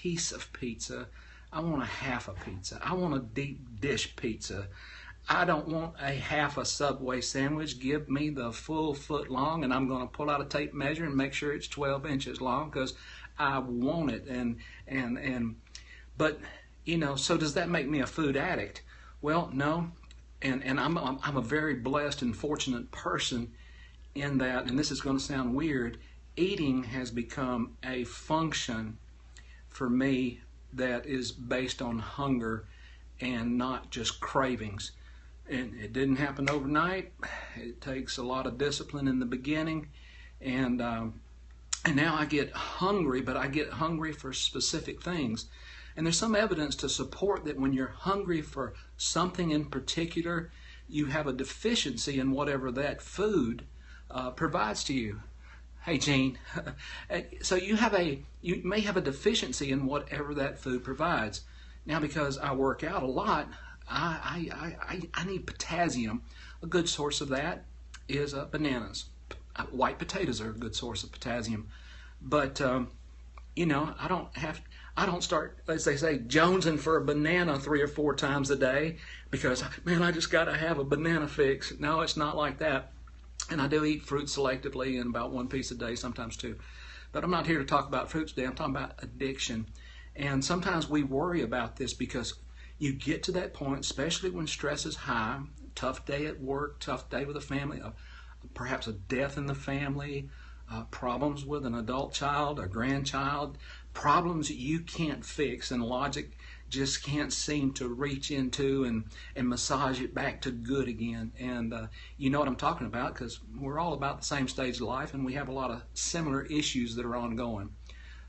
piece of pizza. I want a half a pizza. I want a deep dish pizza. I don't want a half a Subway sandwich. Give me the full foot long, and I'm going to pull out a tape measure and make sure it's 12 inches long because I want it. But so does that make me a food addict? Well, no. And I'm a very blessed and fortunate person in that, and this is going to sound weird, eating has become a function for me that is based on hunger and not just cravings. And it didn't happen overnight. It takes a lot of discipline in the beginning, and now I get hungry, but I get hungry for specific things. And there's some evidence to support that when you're hungry for something in particular, you have a deficiency in whatever that food provides to you. Hey, Gene. So you may have a deficiency in whatever that food provides. Now, because I work out a lot, I need potassium. A good source of that is bananas. White potatoes are a good source of potassium. But I don't start, as they say, jonesing for a banana 3 or 4 times a day because, man, I just got to have a banana fix. No, it's not like that. And I do eat fruit selectively and about 1 piece a day, sometimes 2. But I'm not here to talk about fruits today. I'm talking about addiction. And sometimes we worry about this because you get to that point, especially when stress is high, tough day at work, tough day with the family, perhaps a death in the family, problems with an adult child, a grandchild, problems you can't fix, and logic just can't seem to reach into and massage it back to good again. And you know what I'm talking about because we're all about the same stage of life and we have a lot of similar issues that are ongoing.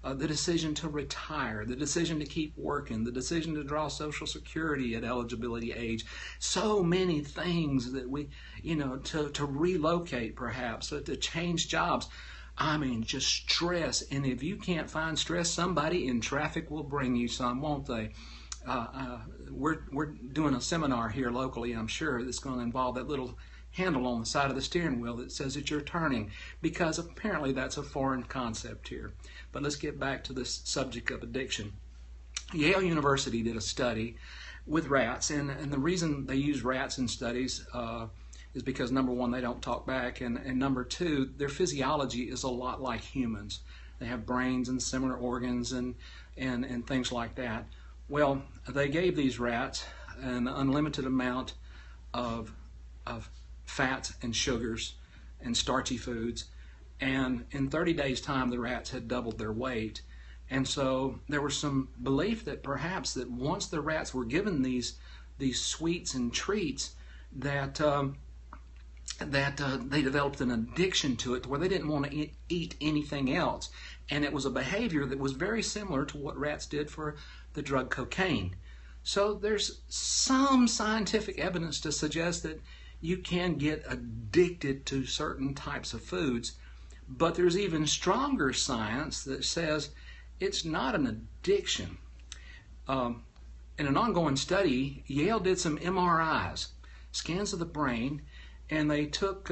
The decision to retire, the decision to keep working, the decision to draw Social Security at eligibility age. So many things that we, to relocate perhaps, to change jobs. I mean, just stress. And if you can't find stress, somebody in traffic will bring you some, won't they? We're doing a seminar here locally, I'm sure, that's going to involve that little handle on the side of the steering wheel that says that you're turning, because apparently that's a foreign concept here. But let's get back to this subject of addiction. Yale University did a study with rats, and the reason they use rats in studies is because, number one, they don't talk back, and number two, their physiology is a lot like humans. They have brains and similar organs and things like that. Well, they gave these rats an unlimited amount of fats and sugars and starchy foods, and in 30 days' time the rats had doubled their weight. And so there was some belief that perhaps that once the rats were given these sweets and treats, that they developed an addiction to it, to where they didn't want to eat anything else. And it was a behavior that was very similar to what rats did for the drug cocaine. So there's some scientific evidence to suggest that you can get addicted to certain types of foods, but there's even stronger science that says it's not an addiction. In an ongoing study, Yale did some MRIs, scans of the brain, and they took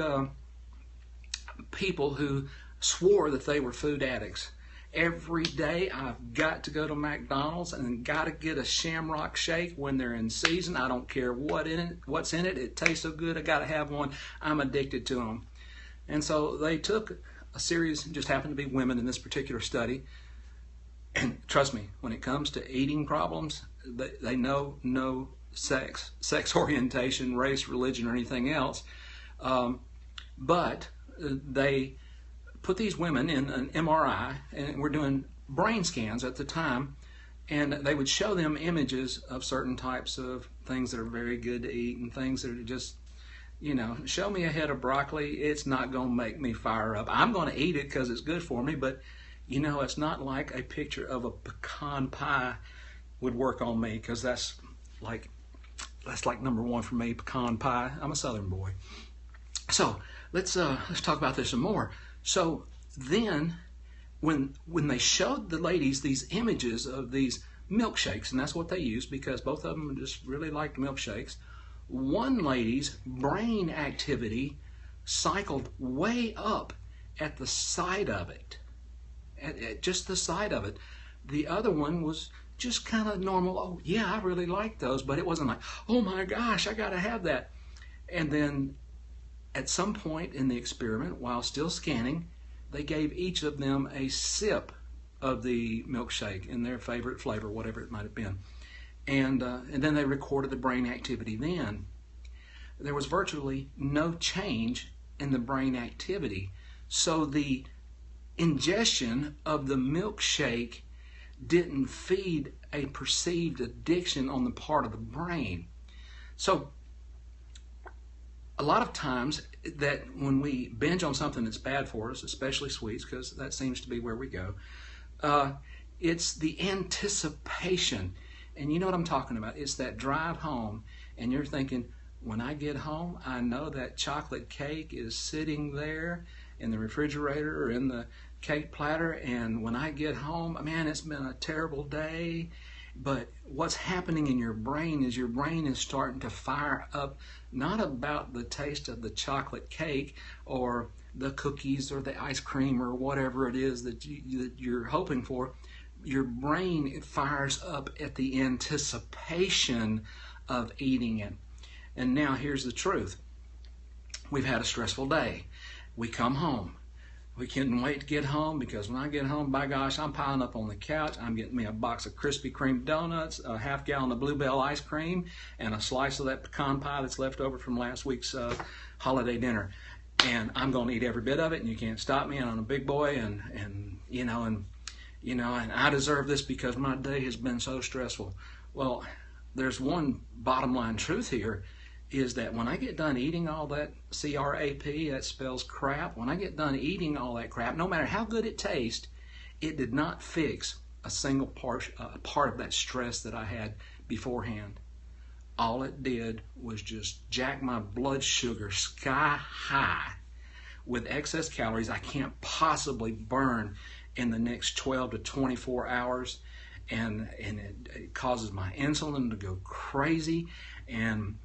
people who swore that they were food addicts. Every day I've got to go to McDonald's and got to get a Shamrock Shake when they're in season. I don't care what's in it. It tastes so good, I got to have one. I'm addicted to them. And so they took a series, just happened to be women in this particular study. And trust me, when it comes to eating problems, they know no sex orientation, race, religion, or anything else. But they put these women in an MRI, and we're doing brain scans at the time, and they would show them images of certain types of things that are very good to eat and things that are just, show me a head of broccoli, it's not going to make me fire up. I'm going to eat it because it's good for me, but it's not like a picture of a pecan pie would work on me, because that's like number one for me, pecan pie. I'm a Southern boy. So let's talk about this some more. So then, when they showed the ladies these images of these milkshakes, and that's what they used because both of them just really liked milkshakes, one lady's brain activity cycled way up at the side of it, at just the side of it. the other one was just kind of normal. Oh, yeah, I really like those, but it wasn't like, oh my gosh, I got to have that. And then at some point in the experiment, while still scanning, they gave each of them a sip of the milkshake in their favorite flavor, whatever it might have been. And then they recorded the brain activity then. There was virtually no change in the brain activity. So the ingestion of the milkshake didn't feed a perceived addiction on the part of the brain. So a lot of times that when we binge on something that's bad for us, especially sweets, because that seems to be where we go, it's the anticipation. And you know what I'm talking about. It's that drive home, and you're thinking, when I get home, I know that chocolate cake is sitting there in the refrigerator or in the cake platter, and when I get home, man, it's been a terrible day. But what's happening in your brain is your brain is starting to fire up, not about the taste of the chocolate cake or the cookies or the ice cream or whatever it is that you're hoping for. Your brain, it fires up at the anticipation of eating it. And now here's the truth. We've had a stressful day. We come home. We couldn't wait to get home, because when I get home, by gosh, I'm piling up on the couch. I'm getting me a box of Krispy Kreme donuts, a half gallon of Bluebell ice cream, and a slice of that pecan pie that's left over from last week's holiday dinner. And I'm going to eat every bit of it, and you can't stop me. And I'm a big boy, and I deserve this because my day has been so stressful. Well, there's one bottom line truth here, is that when I get done eating all that C-R-A-P, that spells crap, when I get done eating all that crap, no matter how good it tastes, it did not fix a single part of that stress that I had beforehand. All it did was just jack my blood sugar sky high with excess calories I can't possibly burn in the next 12 to 24 hours, and it causes my insulin to go crazy, and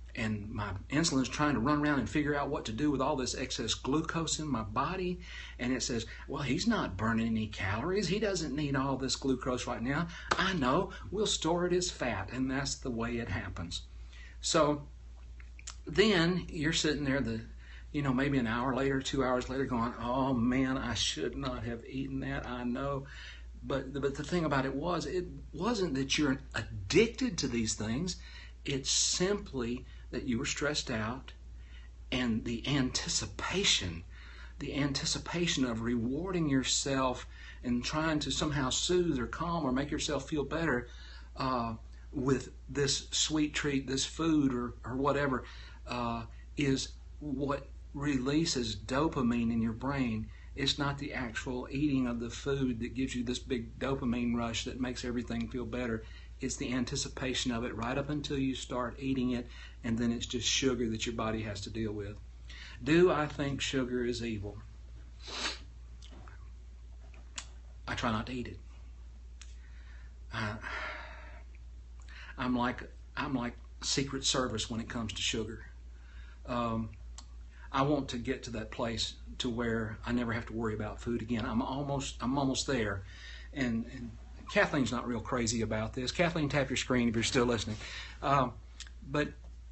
my insulin is trying to run around and figure out what to do with all this excess glucose in my body. And it says, well, he's not burning any calories. He doesn't need all this glucose right now. I know, we'll store it as fat. And that's the way it happens. So then you're sitting there, maybe an hour later, 2 hours later, going, oh man, I should not have eaten that. I know. But the thing about it wasn't that you're addicted to these things. It's simply that you were stressed out, and the anticipation of rewarding yourself and trying to somehow soothe or calm or make yourself feel better with this sweet treat, this food or whatever, is what releases dopamine in your brain. It's not the actual eating of the food that gives you this big dopamine rush that makes everything feel better. It's the anticipation of it right up until you start eating it, and then it's just sugar that your body has to deal with. Do I think sugar is evil? I try not to eat it. I'm like Secret Service when it comes to sugar. I want to get to that place to where I never have to worry about food again. I'm almost there, and Kathleen's not real crazy about this. Kathleen, tap your screen if you're still listening. But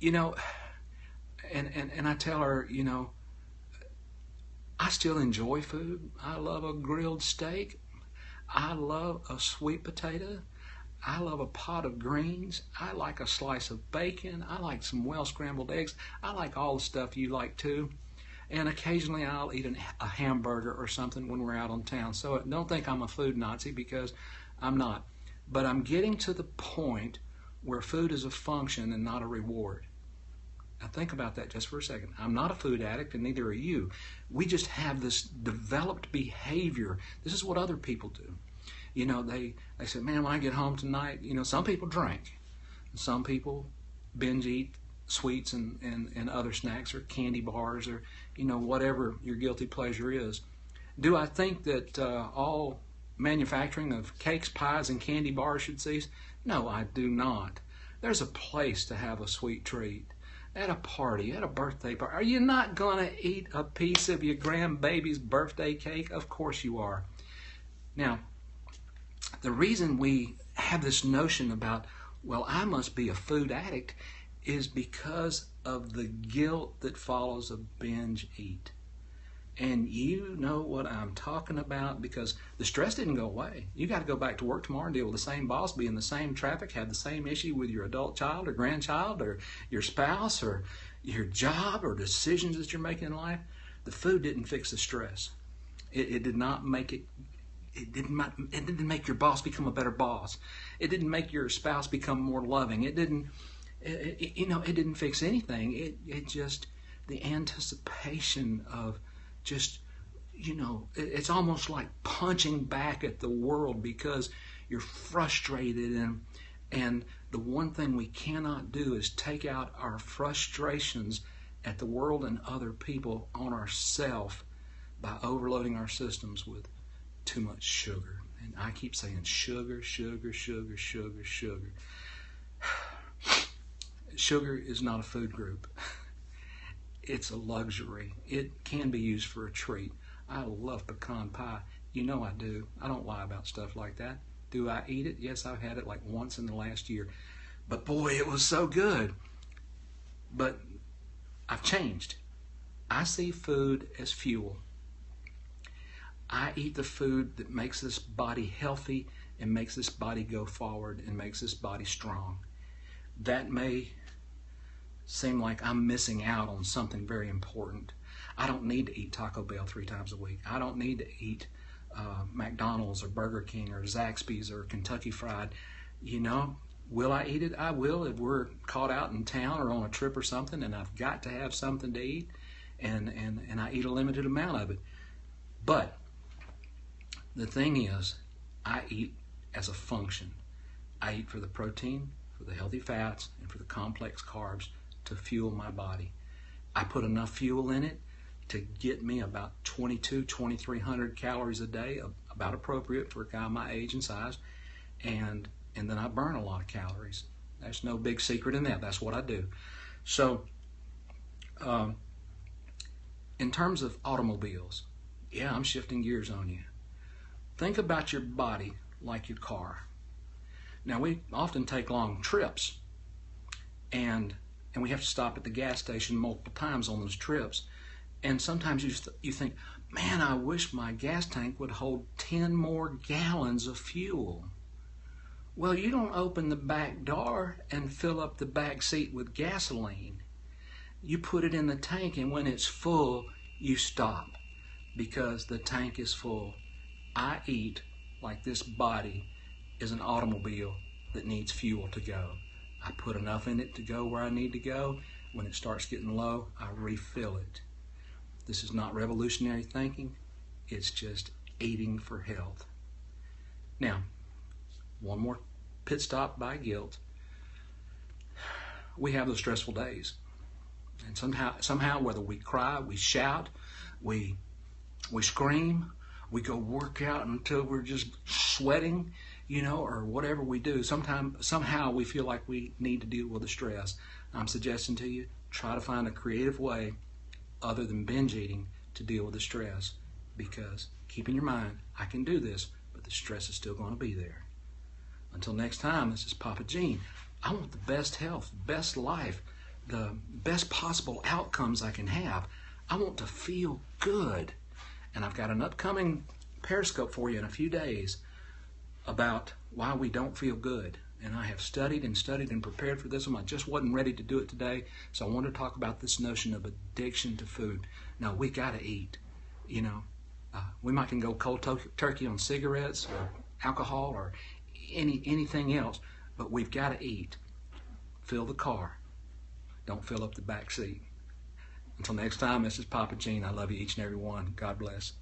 and I tell her, I still enjoy food. I love a grilled steak. I love a sweet potato. I love a pot of greens. I like a slice of bacon. I like some well-scrambled eggs. I like all the stuff you like too. And occasionally I'll eat a hamburger or something when we're out on town. So don't think I'm a food Nazi, because I'm not. But I'm getting to the point where food is a function and not a reward. Now think about that just for a second. I'm not a food addict, and neither are you. We just have this developed behavior. This is what other people do. They say, man, when I get home tonight, some people drink. Some people binge eat sweets and other snacks or candy bars or, whatever your guilty pleasure is. Do I think that all manufacturing of cakes, pies, and candy bars should cease? No, I do not. There's a place to have a sweet treat. At a party, at a birthday party. Are you not going to eat a piece of your grandbaby's birthday cake? Of course you are. Now, The reason we have this notion about, well, I must be a food addict, is because of the guilt that follows a binge eat. And you know what I'm talking about, because the stress didn't go away. You got to go back to work tomorrow and deal with the same boss, be in the same traffic, have the same issue with your adult child or grandchild or your spouse or your job or decisions that you're making in life. The food didn't fix the stress. It did not make it. It didn't make your boss become a better boss. It didn't make your spouse become more loving. It didn't. It didn't fix anything. It just, the anticipation of just, it's almost like punching back at the world because you're frustrated, and the one thing we cannot do is take out our frustrations at the world and other people on ourselves by overloading our systems with too much sugar. And I keep saying sugar, sugar, sugar, sugar, sugar. Sugar is not a food group. It's a luxury. It can be used for a treat. I love pecan pie. You know I do. I don't lie about stuff like that. Do I eat it? Yes, I've had it like once in the last year. But boy, it was so good. But I've changed. I see food as fuel. I eat the food that makes this body healthy and makes this body go forward and makes this body strong. That may seem like I'm missing out on something very important. I don't need to eat Taco Bell 3 times a week. I don't need to eat McDonald's or Burger King or Zaxby's or Kentucky Fried. Will I eat it? I will if we're caught out in town or on a trip or something and I've got to have something to eat, and I eat a limited amount of it. But the thing is, I eat as a function. I eat for the protein, for the healthy fats, and for the complex carbs to fuel my body. I put enough fuel in it to get me about 2,300 calories a day, about appropriate for a guy my age and size, and then I burn a lot of calories. There's no big secret in that. That's what I do. So, in terms of automobiles, yeah, I'm shifting gears on you. Think about your body like your car. Now, we often take long trips, and we have to stop at the gas station multiple times on those trips. And sometimes you think, man, I wish my gas tank would hold 10 more gallons of fuel. Well, you don't open the back door and fill up the back seat with gasoline. You put it in the tank, and when it's full, you stop because the tank is full. I eat like this body is an automobile that needs fuel to go. I put enough in it to go where I need to go. When it starts getting low, I refill it. This is not revolutionary thinking. It's just eating for health. Now, one more pit stop by guilt. We have those stressful days. And somehow, whether we cry, we shout, we scream, we go work out until we're just sweating, or whatever we do. Somehow we feel like we need to deal with the stress. I'm suggesting to you, try to find a creative way other than binge eating to deal with the stress, because keep in your mind, I can do this, but the stress is still going to be there. Until next time, this is Papa Gene. I want the best health, best life, the best possible outcomes I can have. I want to feel good. And I've got an upcoming Periscope for you in a few days about why we don't feel good. And I have studied and prepared for this one. I just wasn't ready to do it today, so I want to talk about this notion of addiction to food. Now, we got to eat. We might can go cold turkey on cigarettes or alcohol or anything else, but we've got to eat. Fill the car. Don't fill up the back seat. Until next time, this is Papa Gene. I love you each and every one. God bless.